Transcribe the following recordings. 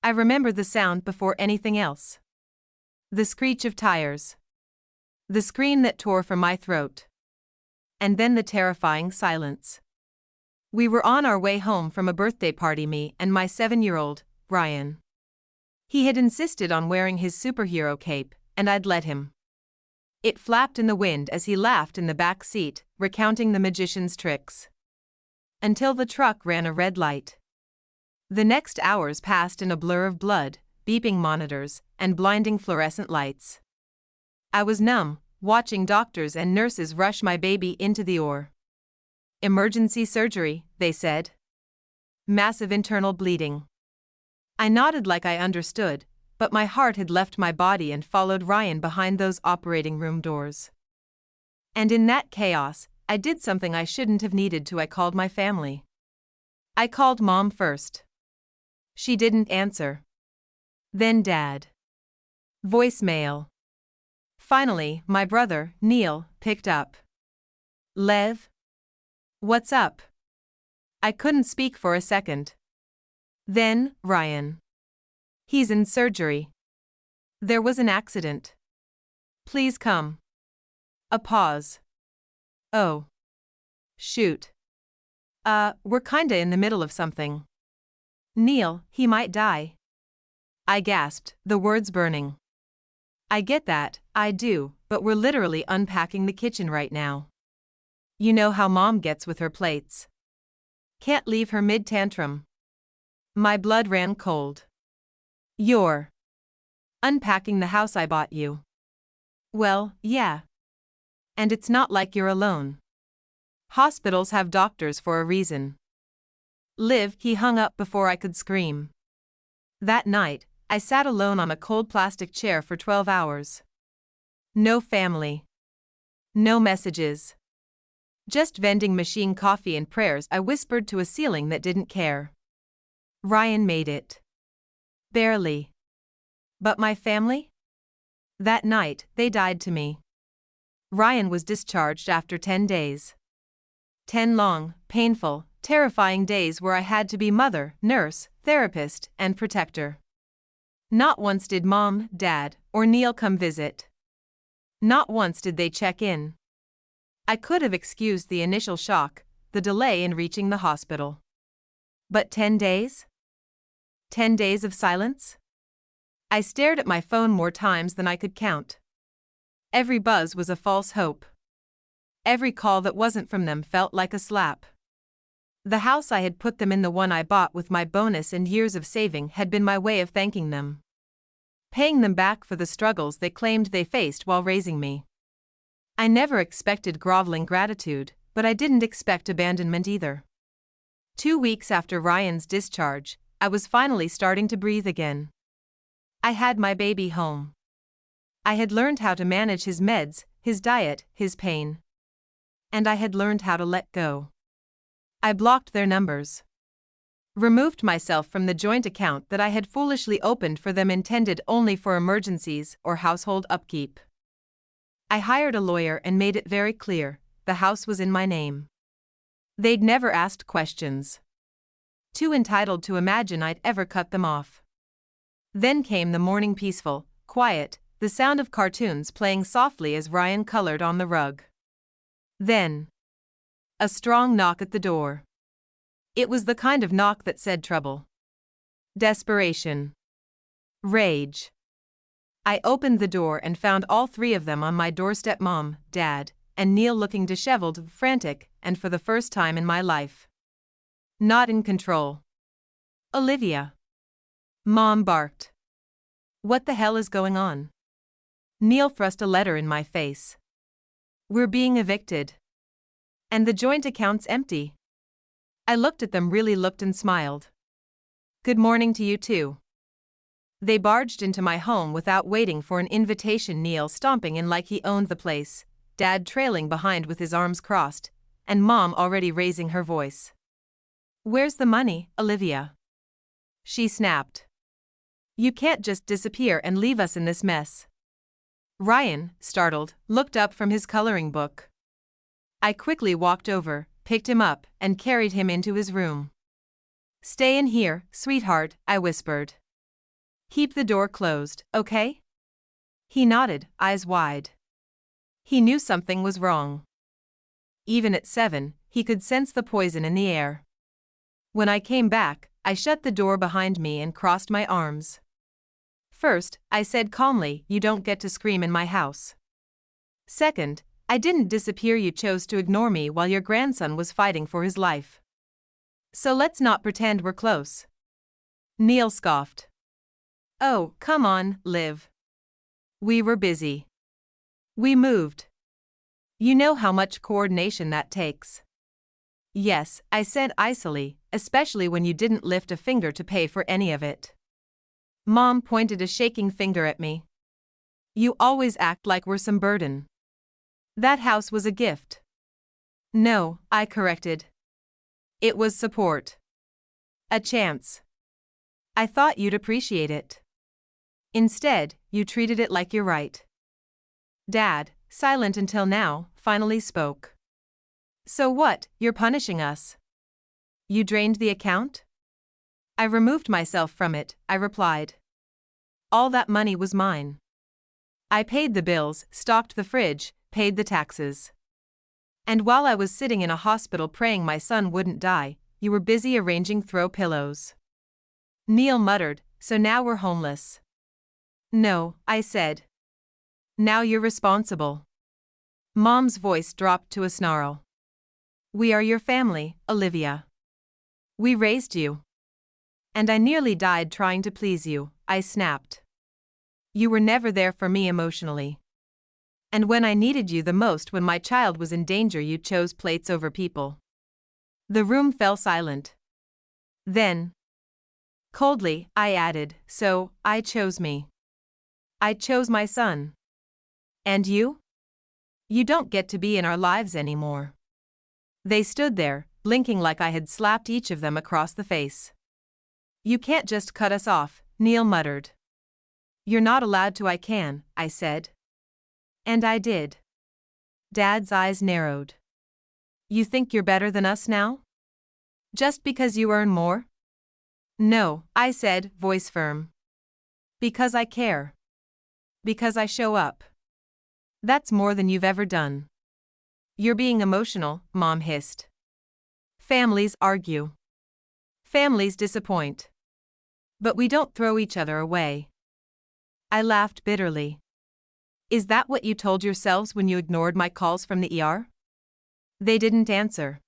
I remember the sound before anything else. The screech of tires. The scream that tore from my throat. And then the terrifying silence. We were on our way home from a birthday party, me and my 7-year-old, Ryan. He had insisted on wearing his superhero cape, and I'd let him. It flapped in the wind as he laughed in the back seat, recounting the magician's tricks. Until the truck ran a red light. The next hours passed in a blur of blood, beeping monitors, and blinding fluorescent lights. I was numb, watching doctors and nurses rush my baby into the OR. Emergency surgery, they said. Massive internal bleeding. I nodded like I understood, but my heart had left my body and followed Ryan behind those operating room doors. And in that chaos, I did something I shouldn't have needed to. I called my family. I called Mom first. She didn't answer. Then Dad. Voicemail. Finally, my brother, Neil, picked up. Lev? What's up? I couldn't speak for a second. Then, Ryan. He's in surgery. There was an accident. Please come. A pause. Oh. Shoot. We're kinda in the middle of something. Neil, he might die. I gasped, the words burning. I get that, I do, but we're literally unpacking the kitchen right now. You know how Mom gets with her plates. Can't leave her mid-tantrum. My blood ran cold. You're unpacking the house I bought you. Well, yeah. And it's not like you're alone. Hospitals have doctors for a reason. Liv, he hung up before I could scream. That night, I sat alone on a cold plastic chair for 12 hours. No family. No messages. Just vending machine coffee and prayers I whispered to a ceiling that didn't care. Ryan made it. Barely. But my family? That night, they died to me. Ryan was discharged after 10 days. 10 long, painful, terrifying days where I had to be mother, nurse, therapist, and protector. Not once did Mom, Dad, or Neil come visit. Not once did they check in. I could have excused the initial shock, the delay in reaching the hospital. But 10 days? 10 days of silence? I stared at my phone more times than I could count. Every buzz was a false hope. Every call that wasn't from them felt like a slap. The house I had put them in, the one I bought with my bonus and years of saving, had been my way of thanking them. Paying them back for the struggles they claimed they faced while raising me. I never expected groveling gratitude, but I didn't expect abandonment either. 2 weeks after Ryan's discharge, I was finally starting to breathe again. I had my baby home. I had learned how to manage his meds, his diet, his pain. And I had learned how to let go. I blocked their numbers. Removed myself from the joint account that I had foolishly opened for them, intended only for emergencies or household upkeep. I hired a lawyer and made it very clear, the house was in my name. They'd never asked questions. Too entitled to imagine I'd ever cut them off. Then came the morning, peaceful, quiet, the sound of cartoons playing softly as Ryan colored on the rug. Then a strong knock at the door. It was the kind of knock that said trouble. Desperation. Rage. I opened the door and found all 3 of them on my doorstep, Mom, Dad, and Neil, looking disheveled, frantic, and for the first time in my life, not in control. Olivia. Mom barked. What the hell is going on? Neil thrust a letter in my face. We're being evicted. And the joint account's empty. I looked at them, really looked, and smiled. Good morning to you too. They barged into my home without waiting for an invitation, Neil stomping in like he owned the place, Dad trailing behind with his arms crossed, and Mom already raising her voice. Where's the money, Olivia? She snapped. You can't just disappear and leave us in this mess. Ryan, startled, looked up from his coloring book. I quickly walked over, picked him up, and carried him into his room. Stay in here, sweetheart, I whispered. Keep the door closed, okay? He nodded, eyes wide. He knew something was wrong. Even at 7, he could sense the poison in the air. When I came back, I shut the door behind me and crossed my arms. First, I said calmly, "You don't get to scream in my house." Second, I didn't disappear, you chose to ignore me while your grandson was fighting for his life. So let's not pretend we're close. Neil scoffed. Oh, come on, Liv. We were busy. We moved. You know how much coordination that takes. Yes, I said icily, especially when you didn't lift a finger to pay for any of it. Mom pointed a shaking finger at me. You always act like we're some burden. That house was a gift. No, I corrected. It was support. A chance. I thought you'd appreciate it. Instead, you treated it like you're right. Dad, silent until now, finally spoke. So what, you're punishing us? You drained the account? I removed myself from it, I replied. All that money was mine. I paid the bills, stocked the fridge, paid the taxes. And while I was sitting in a hospital praying my son wouldn't die, you were busy arranging throw pillows. Neil muttered, so now we're homeless. No, I said. Now you're responsible. Mom's voice dropped to a snarl. We are your family, Olivia. We raised you. And I nearly died trying to please you, I snapped. You were never there for me emotionally. And when I needed you the most, when my child was in danger, you chose plates over people. The room fell silent. Then, coldly, I added, so, I chose me. I chose my son. And you? You don't get to be in our lives anymore. They stood there, blinking like I had slapped each of them across the face. You can't just cut us off, Neil muttered. You're not allowed to. I can, I said. And I did. Dad's eyes narrowed. You think you're better than us now? Just because you earn more? No, I said, voice firm. Because I care. Because I show up. That's more than you've ever done. You're being emotional, Mom hissed. Families argue. Families disappoint. But we don't throw each other away. I laughed bitterly. Is that what you told yourselves when you ignored my calls from the ER? They didn't answer.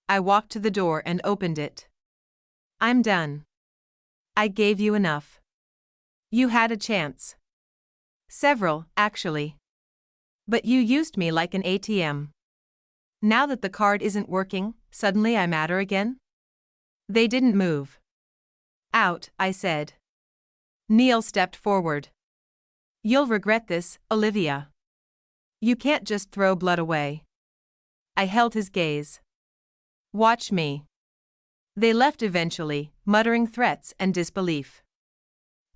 I walked to the door and opened it. I'm done. I gave you enough. You had a chance. Several, actually. But you used me like an ATM. Now that the card isn't working, suddenly I matter again? They didn't move. Out, I said. Neil stepped forward. You'll regret this, Olivia. You can't just throw blood away. I held his gaze. Watch me. They left eventually, muttering threats and disbelief.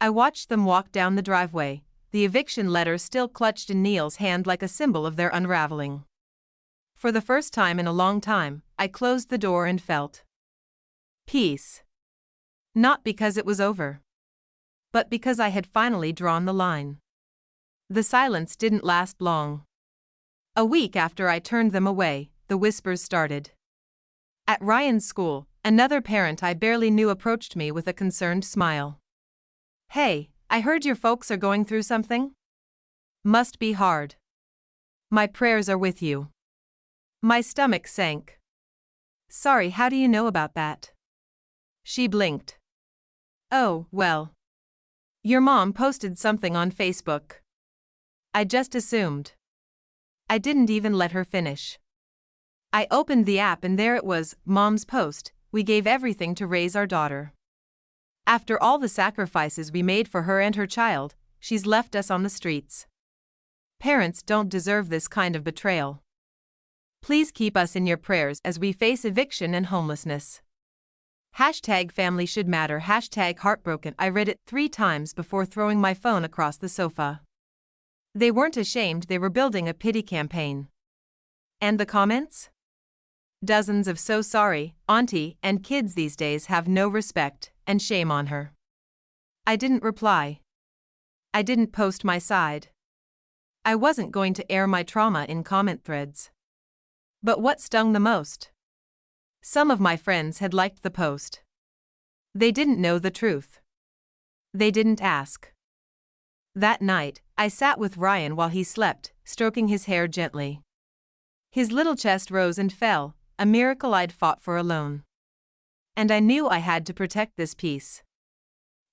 I watched them walk down the driveway, the eviction letter still clutched in Neil's hand like a symbol of their unraveling. For the first time in a long time, I closed the door and felt peace. Not because it was over, but because I had finally drawn the line. The silence didn't last long. A week after I turned them away, the whispers started. At Ryan's school, another parent I barely knew approached me with a concerned smile. Hey, I heard your folks are going through something? Must be hard. My prayers are with you. My stomach sank. Sorry, how do you know about that? She blinked. Oh, well. Your mom posted something on Facebook. I just assumed. I didn't even let her finish. I opened the app and there it was, Mom's post, we gave everything to raise our daughter. After all the sacrifices we made for her and her child, she's left us on the streets. Parents don't deserve this kind of betrayal. Please keep us in your prayers as we face eviction and homelessness. #family should matter, #heartbroken. I read it 3 times before throwing my phone across the sofa. They weren't ashamed, they were building a pity campaign. And the comments? Dozens of so sorry, auntie, and kids these days have no respect, and shame on her. I didn't reply. I didn't post my side. I wasn't going to air my trauma in comment threads. But what stung the most? Some of my friends had liked the post. They didn't know the truth. They didn't ask. That night, I sat with Ryan while he slept, stroking his hair gently. His little chest rose and fell, a miracle I'd fought for alone. And I knew I had to protect this peace.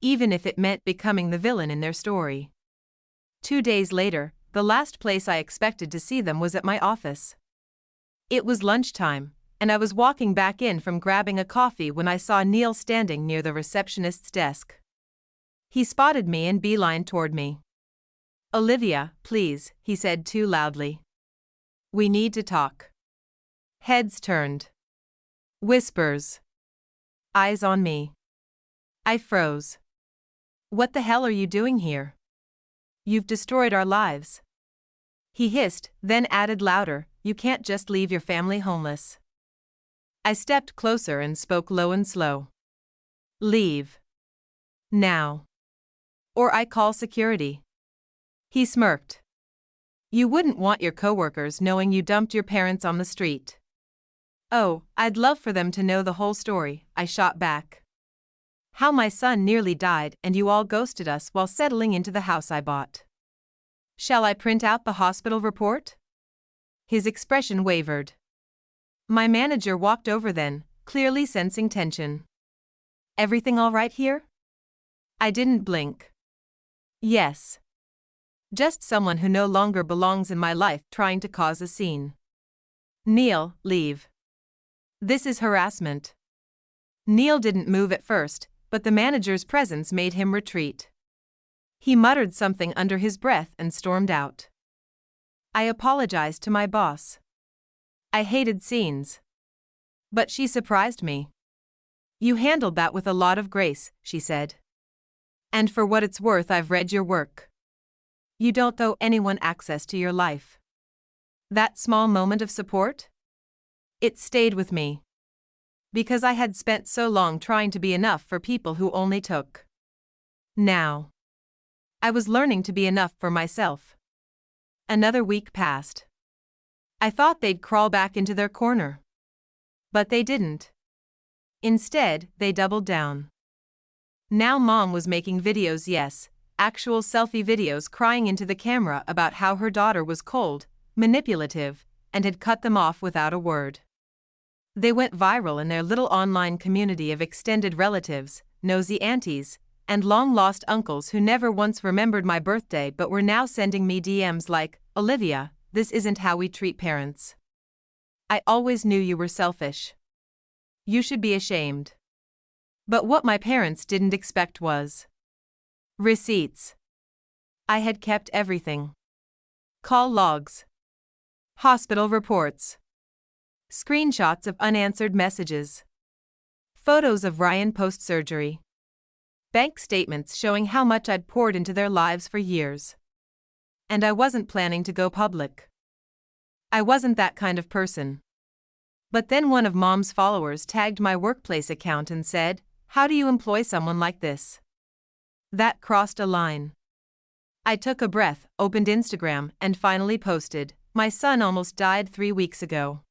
Even if it meant becoming the villain in their story. 2 days later, the last place I expected to see them was at my office. It was lunchtime, and I was walking back in from grabbing a coffee when I saw Neil standing near the receptionist's desk. He spotted me and beelined toward me. "Olivia, please," he said too loudly. "We need to talk." Heads turned. Whispers. Eyes on me. I froze. "What the hell are you doing here? You've destroyed our lives." He hissed, then added louder, "You can't just leave your family homeless." I stepped closer and spoke low and slow. "Leave. Now. Or I call security." He smirked. "You wouldn't want your coworkers knowing you dumped your parents on the street." "Oh, I'd love for them to know the whole story," I shot back. "How my son nearly died and you all ghosted us while settling into the house I bought. Shall I print out the hospital report?" His expression wavered. My manager walked over then, clearly sensing tension. "Everything all right here?" I didn't blink. "Yes. Just someone who no longer belongs in my life trying to cause a scene." "Neil, leave. This is harassment." Neil didn't move at first, but the manager's presence made him retreat. He muttered something under his breath and stormed out. I apologized to my boss. I hated scenes. But she surprised me. "You handled that with a lot of grace," she said. "And for what it's worth, I've read your work. You don't owe anyone access to your life." That small moment of support? It stayed with me. Because I had spent so long trying to be enough for people who only took. Now, I was learning to be enough for myself. Another week passed. I thought they'd crawl back into their corner. But they didn't. Instead, they doubled down. Now Mom was making videos, yes, actual selfie videos, crying into the camera about how her daughter was cold, manipulative, and had cut them off without a word. They went viral in their little online community of extended relatives, nosy aunties, and long-lost uncles who never once remembered my birthday but were now sending me DMs like, "Olivia, this isn't how we treat parents. I always knew you were selfish. You should be ashamed." But what my parents didn't expect was receipts. I had kept everything. Call logs. Hospital reports. Screenshots of unanswered messages. Photos of Ryan post-surgery. Bank statements showing how much I'd poured into their lives for years. And I wasn't planning to go public. I wasn't that kind of person. But then one of Mom's followers tagged my workplace account and said, "How do you employ someone like this?" That crossed a line. I took a breath, opened Instagram, and finally posted, "My son almost died 3 weeks ago.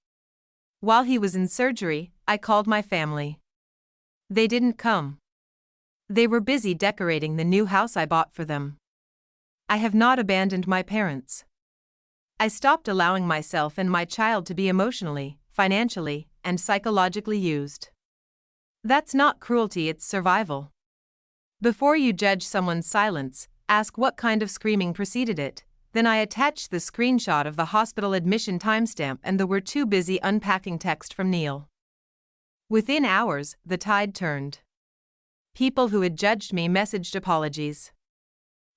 While he was in surgery, I called my family. They didn't come. They were busy decorating the new house I bought for them. I have not abandoned my parents. I stopped allowing myself and my child to be emotionally, financially, and psychologically used." That's not cruelty, it's survival. Before you judge someone's silence, ask what kind of screaming preceded it. Then I attached the screenshot of the hospital admission timestamp and the "we're too busy unpacking" text from Neil. Within hours, the tide turned. People who had judged me messaged apologies.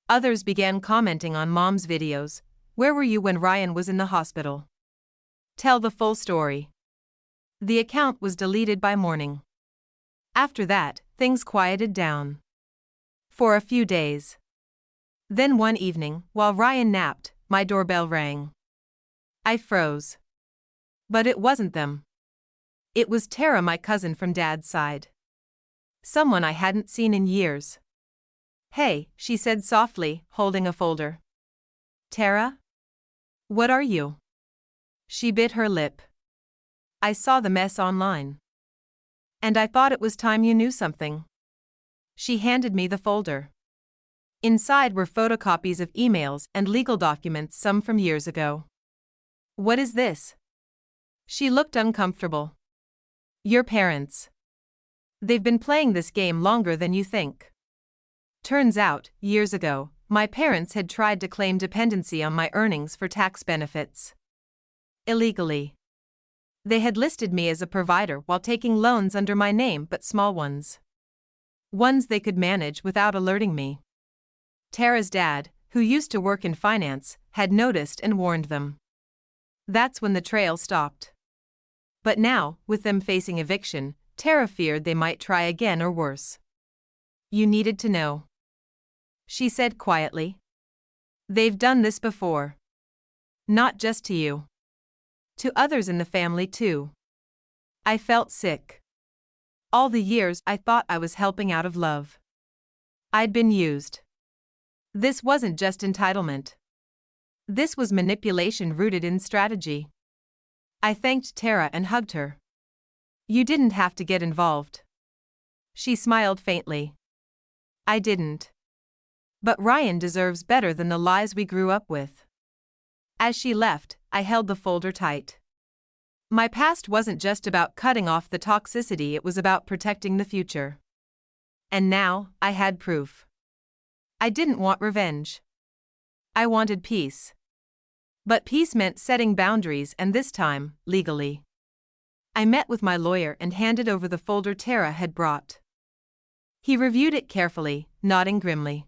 Others began commenting on Mom's videos. "Where were you when Ryan was in the hospital? Tell the full story." The account was deleted by morning. After that, things quieted down. For a few days. Then one evening, while Ryan napped, my doorbell rang. I froze. But it wasn't them. It was Tara, my cousin from Dad's side. Someone I hadn't seen in years. Hey, she said softly, holding a folder. Tara? What are you? She bit her lip. I saw the mess online. And I thought it was time you knew something. She handed me the folder. Inside were photocopies of emails and legal documents, some from years ago. What is this? She looked uncomfortable. Your parents. They've been playing this game longer than you think. Turns out, years ago, my parents had tried to claim dependency on my earnings for tax benefits. Illegally. They had listed me as a provider while taking loans under my name, but small ones. Ones they could manage without alerting me. Tara's dad, who used to work in finance, had noticed and warned them. That's when the trail stopped. But now, with them facing eviction, Tara feared they might try again or worse. You needed to know. She said quietly. They've done this before. Not just to you. To others in the family too. I felt sick. All the years I thought I was helping out of love. I'd been used. This wasn't just entitlement. This was manipulation rooted in strategy. I thanked Tara and hugged her. You didn't have to get involved. She smiled faintly. I didn't. But Ryan deserves better than the lies we grew up with. As she left, I held the folder tight. My past wasn't just about cutting off the toxicity, it was about protecting the future. And now, I had proof. I didn't want revenge. I wanted peace. But peace meant setting boundaries, and this time, legally. I met with my lawyer and handed over the folder Tara had brought. He reviewed it carefully, nodding grimly.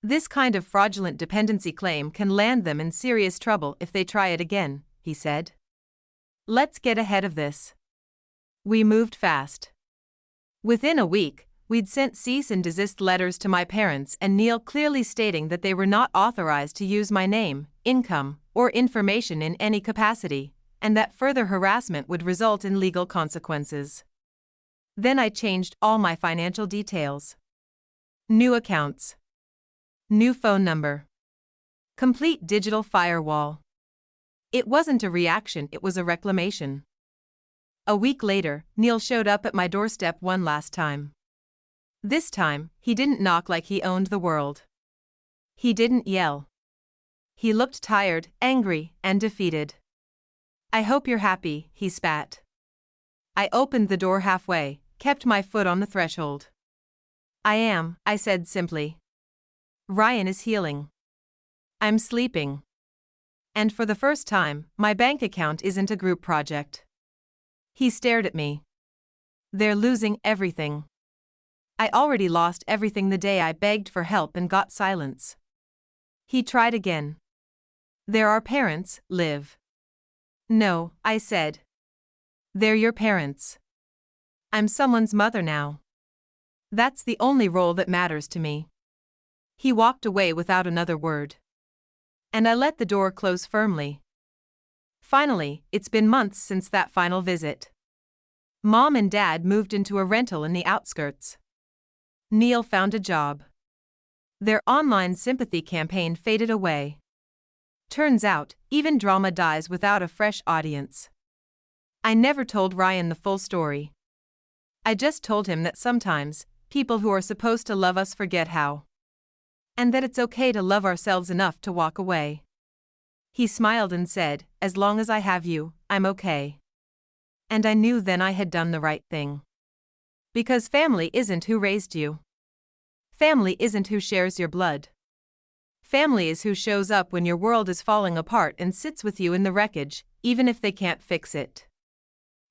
This kind of fraudulent dependency claim can land them in serious trouble if they try it again, he said. Let's get ahead of this. We moved fast. Within a week, we'd sent cease and desist letters to my parents and Neil, clearly stating that they were not authorized to use my name, income, or information in any capacity, and that further harassment would result in legal consequences. Then I changed all my financial details. New accounts. New phone number. Complete digital firewall. It wasn't a reaction, it was a reclamation. A week later, Neil showed up at my doorstep one last time. This time, he didn't knock like he owned the world. He didn't yell. He looked tired, angry, and defeated. I hope you're happy, he spat. I opened the door halfway, kept my foot on the threshold. I am, I said simply. Ryan is healing. I'm sleeping. And for the first time, my bank account isn't a group project. He stared at me. They're losing everything. I already lost everything the day I begged for help and got silence. He tried again. They're our parents, Liv. No, I said. They're your parents. I'm someone's mother now. That's the only role that matters to me. He walked away without another word. And I let the door close firmly. Finally, it's been months since that final visit. Mom and Dad moved into a rental in the outskirts. Neil found a job. Their online sympathy campaign faded away. Turns out, even drama dies without a fresh audience. I never told Ryan the full story. I just told him that sometimes, people who are supposed to love us forget how. And that it's okay to love ourselves enough to walk away. He smiled and said, as long as I have you, I'm okay. And I knew then I had done the right thing. Because family isn't who raised you. Family isn't who shares your blood. Family is who shows up when your world is falling apart and sits with you in the wreckage, even if they can't fix it.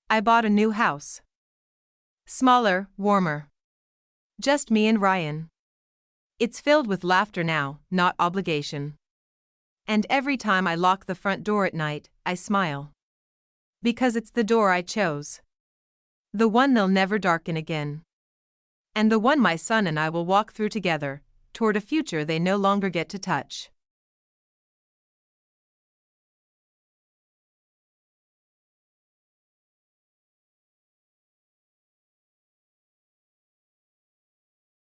I bought a new house. Smaller, warmer. Just me and Ryan. It's filled with laughter now, not obligation. And every time I lock the front door at night, I smile. Because it's the door I chose. The one they'll never darken again. And the one my son and I will walk through together, toward a future they no longer get to touch.